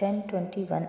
1021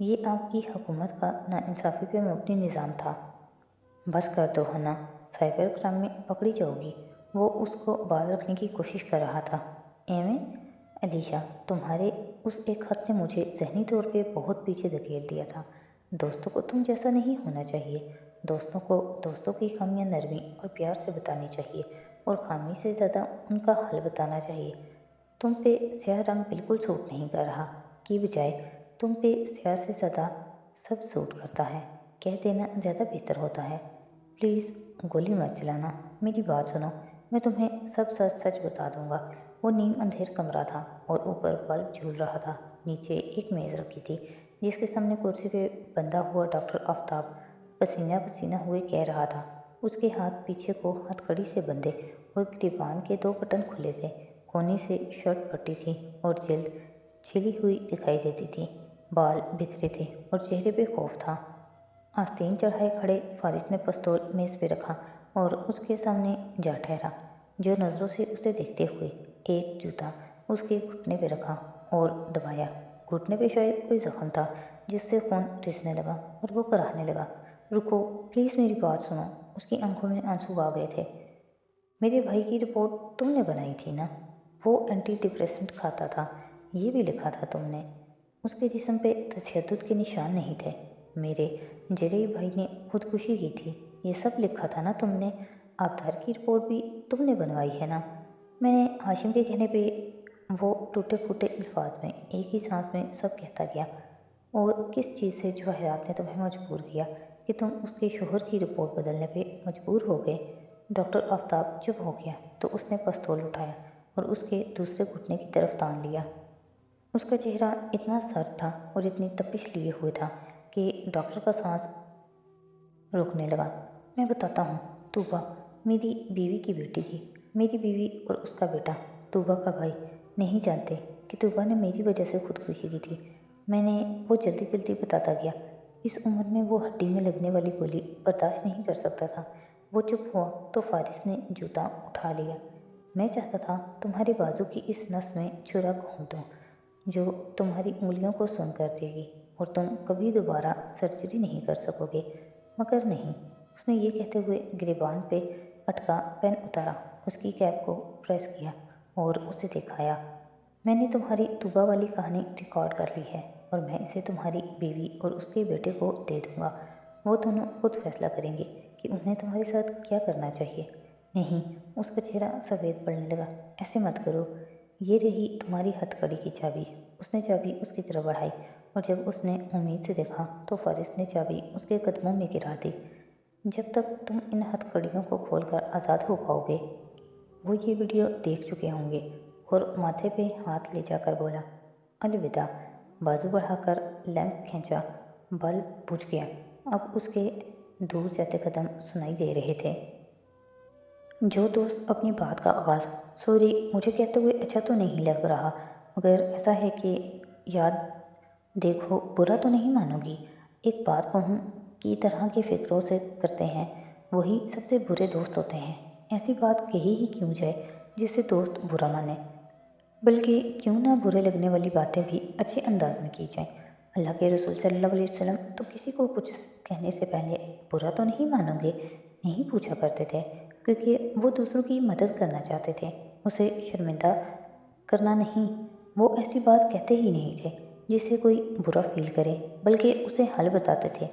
یہ آپ کی حکومت کا ناانصافی پہ مبنی نظام تھا۔ بس کر دو ہنا، سائبر کرائم میں پکڑی جاؤ گی۔ وہ اس کو باز رکھنے کی کوشش کر رہا تھا۔ ایویں علیشا، تمہارے اس ایک خط نے مجھے ذہنی طور پہ بہت پیچھے دھکیل دیا تھا۔ دوستوں کو تم جیسا نہیں ہونا چاہیے۔ دوستوں کو دوستوں کی خامیاں نرمی اور پیار سے بتانی چاہیے، اور خامی سے زیادہ ان کا حل بتانا چاہیے۔ تم پہ سیاہ رنگ بالکل سوٹ نہیں کر رہا، کی بجائے تم پہ سیاہ سے زیادہ سب سوٹ کرتا ہے۔ کہہ دینا زیادہ بہتر ہوتا ہے۔ پلیز گولی مت چلانا، میری بات سنو، میں تمہیں سب سچ سچ بتا دوں گا۔ وہ نیم اندھیر کمرہ تھا اور اوپر بلب جھول رہا تھا۔ نیچے ایک میز رکھی تھی جس کے سامنے کرسی پہ بندھا ہوا ڈاکٹر آفتاب پسینہ پسینہ ہوئے کہہ رہا تھا۔ اس کے ہاتھ پیچھے کو ہتھکڑی سے بندھے اور گریبان کے 2 بٹن کھلے تھے۔ کوہنی سے شرٹ پھٹی تھی اور جلد چھلی ہوئی دکھائی دیتی تھی۔ بال بکھرے تھے اور چہرے پہ خوف تھا۔ آستین چڑھائے کھڑے فارس نے پستول میز پہ رکھا اور اس کے سامنے جا ٹھہرا، جو نظروں سے اسے دیکھتے ہوئے ایک جوتا اس کے گھٹنے پہ رکھا اور دبایا۔ گھٹنے پہ شاید کوئی زخم تھا جس سے خون رسنے لگا اور وہ کراہنے لگا۔ رکو، پلیز میری بات سنو۔ اس کی آنکھوں میں آنسو آ گئے تھے۔ میرے بھائی کی رپورٹ تم نے بنائی تھی نا؟ وہ اینٹی ڈپریسنٹ کھاتا تھا، یہ بھی لکھا تھا تم نے۔ اس کے جسم پہ تشدد کے نشان نہیں تھے۔ میرے جرئی بھائی نے خودکشی کی تھی، یہ سب لکھا تھا نا تم نے؟ آبدار کی رپورٹ بھی تم نے بنوائی ہے نا؟ میں نے ہاشم کے کہنے پہ، وہ ٹوٹے پھوٹے الفاظ میں ایک ہی سانس میں سب کہتا گیا۔ اور کس چیز سے جواہرات نے تمہیں مجبور کیا کہ تم اس کے شوہر کی رپورٹ بدلنے پہ مجبور ہو گئے؟ ڈاکٹر آفتاب چپ ہو گیا تو اس نے پستول اٹھایا اور اس کے دوسرے گھٹنے کی طرف تان لیا۔ اس کا چہرہ اتنا سرد تھا اور اتنی تپش لیے ہوئے تھا کہ ڈاکٹر کا سانس رکنے لگا۔ میں بتاتا ہوں، طوبا میری بیوی کی بیٹی تھی۔ میری بیوی اور اس کا بیٹا طوبا کا بھائی نہیں جانتے کہ طوبا نے میری وجہ سے خودکشی کی تھی۔ میں نے، وہ جلدی جلدی بتاتا گیا، اس عمر میں وہ ہڈی میں لگنے والی گولی برداشت نہیں کر سکتا تھا۔ وہ چپ ہوا تو فارس نے جوتا اٹھا لیا۔ میں چاہتا تھا تمہارے بازو کی اس نس میں چھرا گھونپ دوں جو تمہاری انگلیوں کو سن کر دے گی اور تم کبھی دوبارہ سرجری نہیں کر سکو گے، مگر نہیں۔ اس نے یہ کہتے ہوئے گریبان پہ اٹکا پین اتارا، اس کی کیپ کو پریس کیا اور اسے دکھایا۔ میں نے تمہاری طوبا والی کہانی ریکارڈ کر لی ہے اور میں اسے تمہاری بیوی اور اس کے بیٹے کو دے دوں گا۔ وہ دونوں خود فیصلہ کریں گے کہ انہیں تمہارے ساتھ کیا کرنا چاہیے۔ نہیں، اس کا چہرہ سفید پڑنے لگا، ایسے مت کرو۔ یہ رہی تمہاری ہتھکڑی کی چابی۔ اس نے چابی اس کی طرف بڑھائی اور جب اس نے امید سے دیکھا تو فارس نے چابی اس کے قدموں میں گرا دی۔ جب تک تم ان ہتھکڑیوں کو کھول کر آزاد ہو پاؤ گے۔ وہ یہ ویڈیو دیکھ چکے ہوں گے، اور ماتھے پہ ہاتھ لے جا کر بولا، الوداع۔ بازو بڑھا کر لیمپ کھینچا، بلب بجھ گیا۔ اب اس کے دور جاتے قدم سنائی دے رہے تھے۔ جو دوست اپنی بات کا آغاز سوری مجھے کہتے ہوئے اچھا تو نہیں لگ رہا، مگر ایسا ہے کہ یاد دیکھو برا تو نہیں مانو گی، ایک بات کہوں کی طرح کی فکروں سے کرتے ہیں، وہی سب سے برے دوست ہوتے ہیں۔ ایسی بات کہی ہی کیوں جائے جس سے دوست برا مانے، بلکہ کیوں نہ برے لگنے والی باتیں بھی اچھے انداز میں کی جائیں۔ اللہ کے رسول صلی اللہ علیہ وسلم تو کسی کو کچھ کہنے سے پہلے برا تو نہیں مانو گے نہیں پوچھا کرتے تھے، کیونکہ وہ دوسروں کی مدد کرنا چاہتے تھے، اسے شرمندہ کرنا نہیں۔ وہ ایسی بات کہتے ہی نہیں تھے جس سے کوئی برا فیل کرے، بلکہ اسے حل بتاتے تھے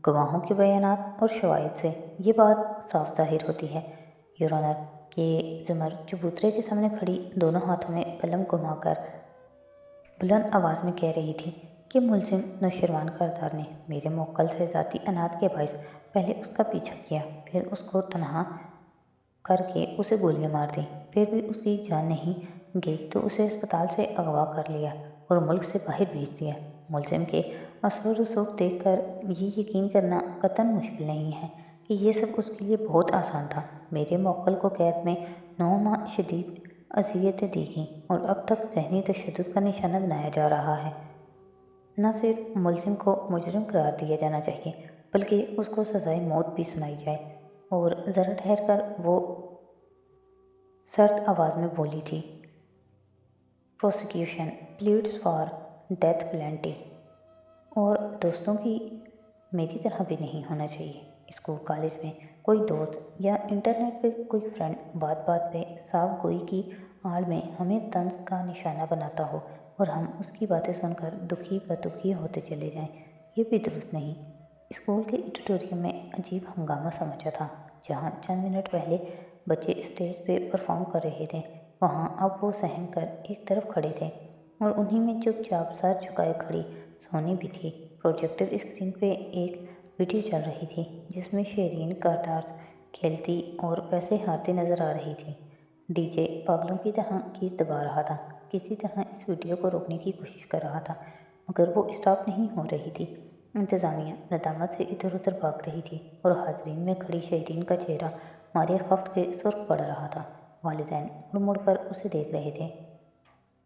گواہوں کے بیانات اور شواہد سے۔ یہ بات صاف ظاہر ہوتی ہے یور آنر کہ زمر چبوترے کے سامنے کھڑی دونوں ہاتھوں میں قلم گھما کر بلند آواز میں کہہ رہی تھی کہ ملزم نوشیروان کردار نے میرے موکل سے ذاتی انات کے باعث پہلے اس کا پیچھا کیا، پھر اس کو تنہا کر کے اسے گولیاں مار دیں، پھر بھی اس کی جان نہیں گئی تو اسے اسپتال سے اغوا کر لیا اور ملک سے باہر بھیج دیا۔ ملزم کے اثر و رسوخ دیکھ کر یہ یقین کرنا قطعاً مشکل نہیں ہے کہ یہ سب اس کے لیے بہت آسان تھا۔ میرے موکل کو قید میں 9 ماہ شدید اذیتیں دی گئیں اور اب تک ذہنی تشدد کا نشانہ بنایا جا رہا ہے۔ نہ صرف ملزم کو مجرم قرار دیا جانا چاہیے بلکہ اس کو سزائے موت بھی سنائی جائے۔ اور ذرا ٹھہر کر وہ سرد آواز میں بولی تھی، پروسیکیوشن پلیڈز فار ڈیتھ پینلٹی۔ اور دوستوں کی میری طرح بھی نہیں ہونا چاہیے۔ اسکول کالج میں کوئی دوست یا انٹرنیٹ پہ کوئی فرینڈ بات بات پہ صاف گوئی کی آڑ میں ہمیں طنز کا نشانہ بناتا ہو اور ہم اس کی باتیں سن کر دکھی پر دکھی ہوتے چلے جائیں، یہ بھی درست نہیں۔ اسکول کے آڈیٹوریم میں عجیب ہنگامہ سا مچا تھا۔ جہاں چند منٹ پہلے بچے اسٹیج پہ پرفارم کر رہے تھے، وہاں اب وہ سہم کر ایک طرف کھڑے تھے، اور انہی میں چپ چاپ سر جھکائے کھڑی سونی بھی تھی۔ پروجیکٹر اسکرین پہ ایک ویڈیو چل رہی تھی جس میں شیرین کارڈز کھیلتی اور پیسے ہارتی نظر آ رہی تھی۔ ڈی جے پاگلوں کی طرح کیس دبا رہا تھا، کسی طرح اس ویڈیو کو روکنے کی کوشش کر رہا تھا، مگر وہ اسٹاپ نہیں ہو رہی تھی۔ انتظامیہ ندامت سے ادھر ادھر بھاگ رہی تھی اور حاضرین میں کھڑی شیرین کا چہرہ مارے خفت کے سرخ پڑ رہا تھا۔ والدین مڑ مڑ کر اسے دیکھ رہے تھے،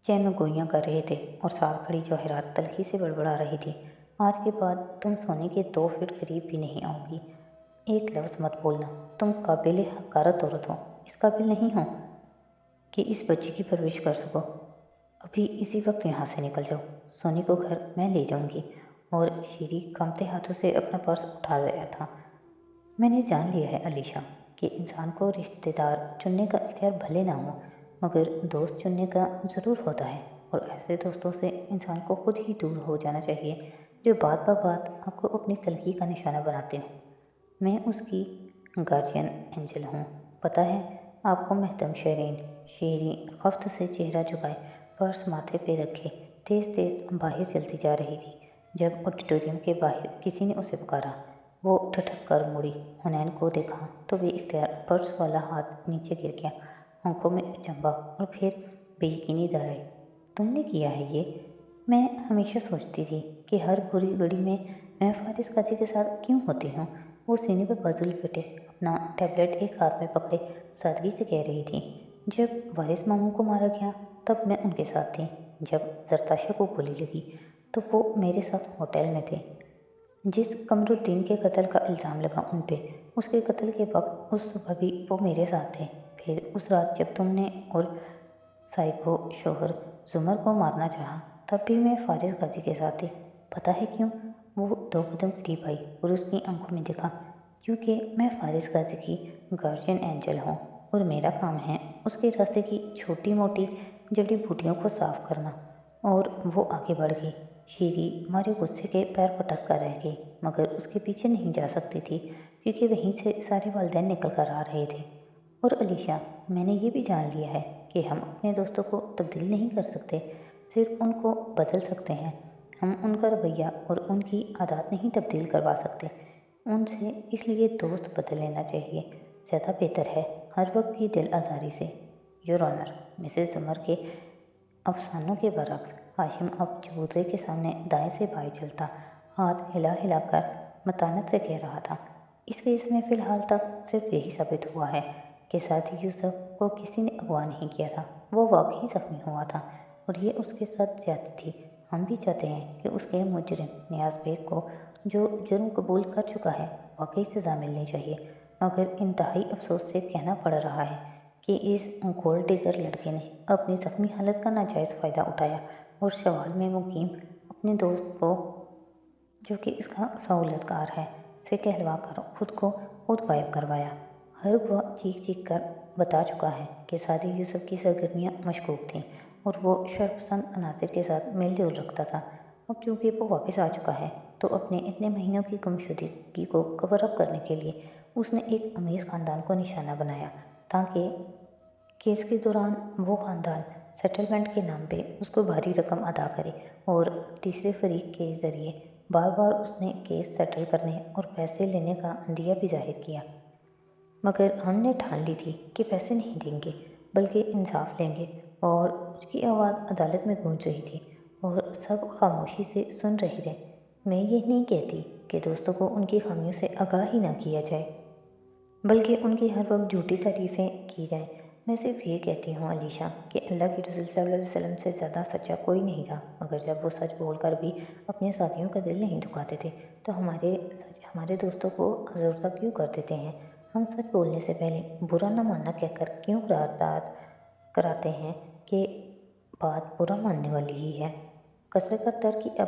چین میں گوئیاں کر رہے تھے، اور ساتھ کھڑی جواہرات تلخی سے بڑبڑا رہی تھی، آج کے بعد تم سونے کے 2 فٹ قریب بھی نہیں آؤ گی۔ ایک لفظ مت بولنا، تم قابل حقارت عورت ہو، اس قابل نہیں ہو کہ اس بچی کی پرورش کر سکو۔ ابھی اسی وقت یہاں سے نکل جاؤ، سونی کو گھر میں لے جاؤں گی۔ اور شیری کانپتے ہاتھوں سے اپنا پرس اٹھا رہا تھا۔ میں نے جان لیا ہے علیشا کہ انسان کو رشتہ دار چننے کا اختیار بھلے نہ ہو، مگر دوست چننے کا ضرور ہوتا ہے، اور ایسے دوستوں سے انسان کو خود ہی دور ہو جانا چاہیے جو بات بات آپ کو اپنی تلخی کا نشانہ بناتے ہوں۔ میں اس کی گارجین اینجل ہوں، پتہ ہے آپ کو محترم شیرین۔ شیرین خفت سے چہرہ جھکائے پرس ماتھے پہ رکھے تیز تیز باہر چلتی جا رہی تھی۔ جب آڈیٹوریم کے باہر کسی نے اسے پکارا، وہ ٹھٹک کر مڑی، حنین کو دیکھا تو بے اختیار پرس والا ہاتھ نیچے گر گیا۔ آنکھوں میں اچنبھا اور پھر بے یقینی در آئی۔ تم نے کیا ہے یہ؟ میں ہمیشہ سوچتی تھی کہ ہر بری گھڑی میں فارس قاضی کے ساتھ کیوں ہوتی ہوں۔ وہ سینے پہ بازو لپیٹے اپنا ٹیبلٹ ایک ہاتھ میں پکڑے سادگی سے کہہ رہی تھی، جب وارث ماموں کو مارا گیا تب میں ان کے ساتھ تھی، جب زرتاشا کو گولی لگی تو وہ میرے ساتھ ہوٹل میں تھے، جس قمر الدین کے قتل کا الزام لگا ان پہ، اس کے قتل کے وقت اس صبح بھی وہ میرے ساتھ تھے۔ پھر اس رات جب تم نے اور سائیکو شوہر زمر کو مارنا چاہا تب بھی میں فارس قاضی کے ساتھ تھی۔ پتہ ہے کیوں؟ وہ 2 قدم قریب آئی اور اس کی آنکھوں میں دیکھا، کیونکہ میں فارس قاضی کی گارجین اینجل ہوں، اور میرا کام ہے اس کے راستے کی چھوٹی موٹی جڑی بوٹیوں کو صاف کرنا۔ اور وہ آگے بڑھ گئی۔ شیری مارے غصے کے پیر پٹک کر رہ گئی، مگر اس کے پیچھے نہیں جا سکتی تھی کیونکہ وہیں سے سارے والدین نکل کر آ رہے تھے۔ اور علیشا، میں نے یہ بھی جان لیا ہے کہ ہم اپنے دوستوں کو تبدیل نہیں کر سکتے، صرف ان کو بدل سکتے ہیں۔ ہم ان کا رویہ اور ان کی عادات نہیں تبدیل کروا سکتے، ان سے اس لیے دوست بدل لینا چاہیے، زیادہ بہتر ہے، ہر وقت کی دل آزاری سے۔ یور آنر، مسز زمر کے افسانوں کے برعکس ہاشم اب چبوترے کے سامنے دائیں سے بائیں چلتا، ہاتھ ہلا ہلا کر متانت سے کہہ رہا تھا، اس کیس میں فی الحال تک صرف یہی ثابت ہوا ہے کہ ساتھی یوسف کو کسی نے اغوا نہیں کیا تھا، وہ واقعی زخمی ہوا تھا، اور یہ اس کے ساتھ زیادتی تھی۔ ہم بھی چاہتے ہیں کہ اس کے مجرم نیاز بیگ کو، جو جرم قبول کر چکا ہے، واقعی سزا ملنی چاہیے، مگر انتہائی افسوس سے کہنا پڑ رہا ہے کہ اس گولڈ ڈگر لڑکے نے اپنی زخمی حالت کا ناجائز فائدہ اٹھایا اور شوال میں مقیم اپنے دوست کو، جو کہ اس کا سہولت کار ہے، سے کہلوا کر خود کو خود غائب کروایا۔ ہر گواہ چیخ چیخ کر بتا چکا ہے کہ سعدی یوسف کی سرگرمیاں مشکوک تھیں اور وہ شرپسند عناصر کے ساتھ میل جول رکھتا تھا۔ اب چونکہ وہ واپس آ چکا ہے تو اپنے اتنے مہینوں کی گمشدگی کو کور اپ کرنے کے لیے اس نے ایک امیر خاندان کو نشانہ بنایا تاکہ کیس کے دوران وہ خاندان سیٹلمنٹ کے نام پہ اس کو بھاری رقم ادا کرے، اور تیسرے فریق کے ذریعے بار بار اس نے کیس سیٹل کرنے اور پیسے لینے کا عندیہ بھی ظاہر کیا، مگر ہم نے ٹھان لی تھی کہ پیسے نہیں دیں گے بلکہ انصاف لیں گے، اور اس کی آواز عدالت میں گونج رہی تھی اور سب خاموشی سے سن رہے تھے۔ میں یہ نہیں کہتی کہ دوستوں کو ان کی خامیوں سے آگاہ ہی نہ کیا جائے، بلکہ ان کی ہر وقت جھوٹی تعریفیں کی جائیں۔ میں صرف یہ کہتی ہوں علیشا کہ اللہ کے رسول صلی اللہ علیہ وسلم سے زیادہ سچا کوئی نہیں تھا، مگر جب وہ سچ بول کر بھی اپنے ساتھیوں کا دل نہیں دکھاتے تھے تو ہمارے سچ ہمارے دوستوں کو افسردہ کیوں کر دیتے ہیں؟ ہم سچ بولنے سے پہلے برا نہ ماننا کہہ کر کیوں قرارداد کراتے ہیں کہ بات برا ماننے والی ہی ہے؟ کثرت کا در کی اب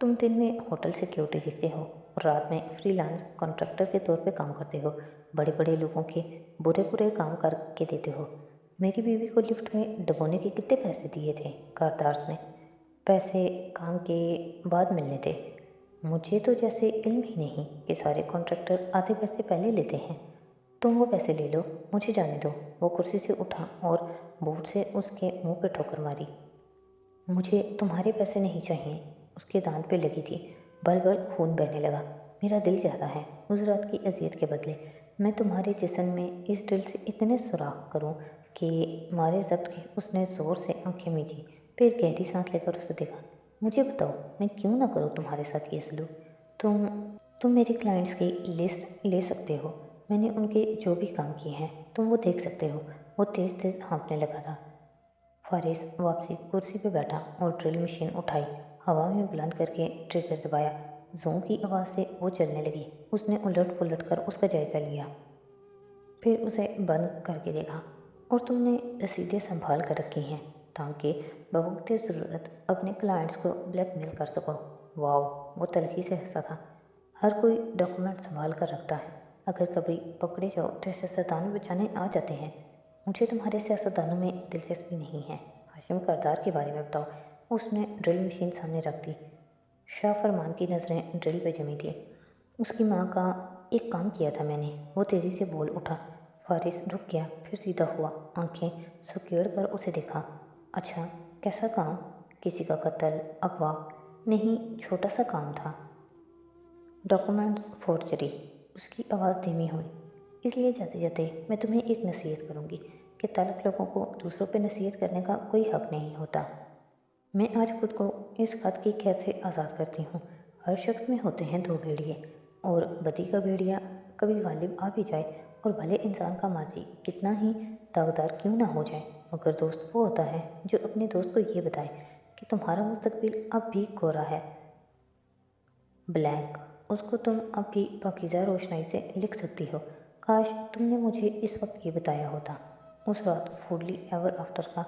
تم دن میں ہوٹل سیکیورٹی دیکھتے ہو اور رات میں فری لانس کانٹریکٹر کے طور پہ کام کرتے ہو، بڑے بڑے لوگوں کے برے برے کام کر کے دیتے ہو۔ میری بیوی کو لفٹ میں ڈبونے کے کتنے پیسے دیے تھے کاردارز نے؟ پیسے کام کے بعد ملنے تھے۔ مجھے تو جیسے علم ہی نہیں کہ سارے کانٹریکٹر آدھے پیسے پہلے لیتے ہیں۔ تم وہ پیسے لے لو، مجھے جانے دو۔ وہ کرسی سے اٹھا اور بوٹ سے اس کے منہ پہ ٹھوکر ماری۔ مجھے تمہارے پیسے نہیں چاہیے۔ اس کے دانت پہ لگی تھی، بل بل خون بہنے لگا۔ میرا دل چاہتا ہے اس رات کی اذیت کے بدلے میں تمہارے جسم میں اس ڈرل سے اتنے سوراخ کروں کہ مارے ضبط کے اس نے زور سے آنکھیں میچی، پھر گہری سانس لے کر اسے دیکھا۔ مجھے بتاؤ میں کیوں نہ کروں تمہارے ساتھ یہ سلوک؟ تم میری کلائنٹس کی لسٹ لے سکتے ہو، میں نے ان کے جو بھی کام کیے ہیں تم وہ دیکھ سکتے ہو۔ وہ تیز تیز ہانپنے لگا تھا۔ فارس واپسی کرسی پہ بیٹھا اور ڈرل مشین اٹھائی، ہوا میں بلند کر کے ٹریگر دبایا۔ زوں کی آواز سے وہ چلنے لگی۔ اس نے الٹ پلٹ کر اس کا جائزہ لیا، پھر اسے بند کر کے دیکھا۔ اور تم نے رسیدیں سنبھال کر رکھی ہیں تاکہ بوقت ضرورت اپنے کلائنٹس کو بلیک میل کر سکو۔ واو، وہ تلخی سے ہنسا تھا۔ ہر کوئی ڈاکومنٹ سنبھال کر رکھتا ہے، اگر کبھی پکڑے جاؤ تو سیاستدان بچانے آ جاتے ہیں۔ مجھے تمہارے سیاستدانوں میں دلچسپی نہیں ہے۔ ہاشم کردار کے بارے میں بتاؤ۔ اس نے ڈرل مشین سامنے رکھ دی۔ شاہ فرمان کی نظریں ڈرل پہ جمی تھی۔ اس کی ماں کا ایک کام کیا تھا میں نے، وہ تیزی سے بول اٹھا۔ فارس رک گیا، پھر سیدھا ہوا، آنکھیں سکیڑ کر اسے دیکھا۔ اچھا، کیسا کام؟ کسی کا قتل، اغوا؟ نہیں، چھوٹا سا کام تھا، ڈاکومنٹس فورجری۔ اس کی آواز دھیمی ہوئی۔ اس لیے جاتے جاتے میں تمہیں ایک نصیحت کروں گی کہ تلخ لوگوں کو دوسروں پہ نصیحت کرنے کا کوئی حق نہیں ہوتا۔ میں آج خود کو اس خط کی قید سے آزاد کرتی ہوں۔ ہر شخص میں ہوتے ہیں دو بھیڑیے، اور بدی کا بھیڑیا کبھی غالب آ بھی جائے، اور بھلے انسان کا ماضی کتنا ہی داغدار کیوں نہ ہو جائے، مگر دوست وہ ہوتا ہے جو اپنے دوست کو یہ بتائے کہ تمہارا مستقبل اب بھی گورا ہے، بلینک۔ اس کو تم اب بھی پاکیزہ روشنائی سے لکھ سکتی ہو۔ کاش تم نے مجھے اس وقت یہ بتایا ہوتا۔ اس رات فوڈلی ایور آفٹر کا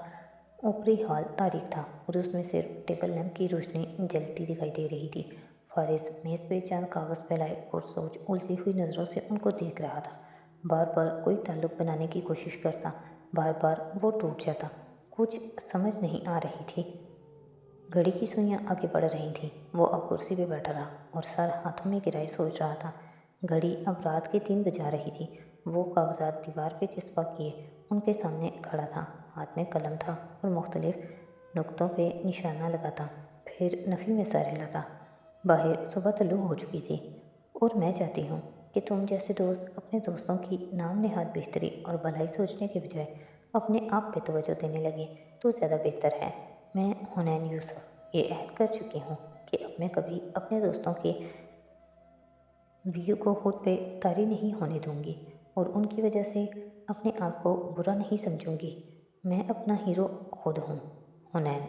اوپری ہال تاریک تھا اور اس میں صرف ٹیبل لیمپ کی روشنی جلتی دکھائی دے رہی تھی۔ فارس میز پہ چند کاغذ پھیلائے اور سوچ الجھی ہوئی نظروں سے ان کو دیکھ رہا تھا۔ بار بار کوئی تعلق بنانے کی کوشش کرتا، بار بار وہ ٹوٹ جاتا۔ کچھ سمجھ نہیں آ رہی تھی۔ گھڑی کی سوئیاں آگے بڑھ رہی تھیں۔ وہ اب کرسی پہ بیٹھا رہا اور سر ہاتھوں میں گرائے سوچ رہا تھا۔ گھڑی اب رات کے 3 بجا رہی تھی۔ وہ کاغذات دیوار پہ چسپاں کیے ان کے سامنے کھڑا تھا، ہاتھ میں قلم تھا اور مختلف نقطوں پہ نشانہ لگاتا، پھر نفی میں سر ہلاتا۔ باہر صبح طلوع ہو چکی تھی، اور میں چاہتی ہوں کہ تم جیسے دوست اپنے دوستوں کی نام نہاد بہتری اور بھلائی سوچنے کے بجائے اپنے آپ پہ توجہ دینے لگے تو زیادہ بہتر ہے۔ میں حنین یوسف یہ عہد کر چکی ہوں کہ اب میں کبھی اپنے دوستوں کے ویو کو خود پہ طاری نہیں ہونے دوں گی اور ان کی وجہ سے اپنے آپ کو برا نہیں سمجھوں گی۔ میں اپنا ہیرو خود ہوں، حنین۔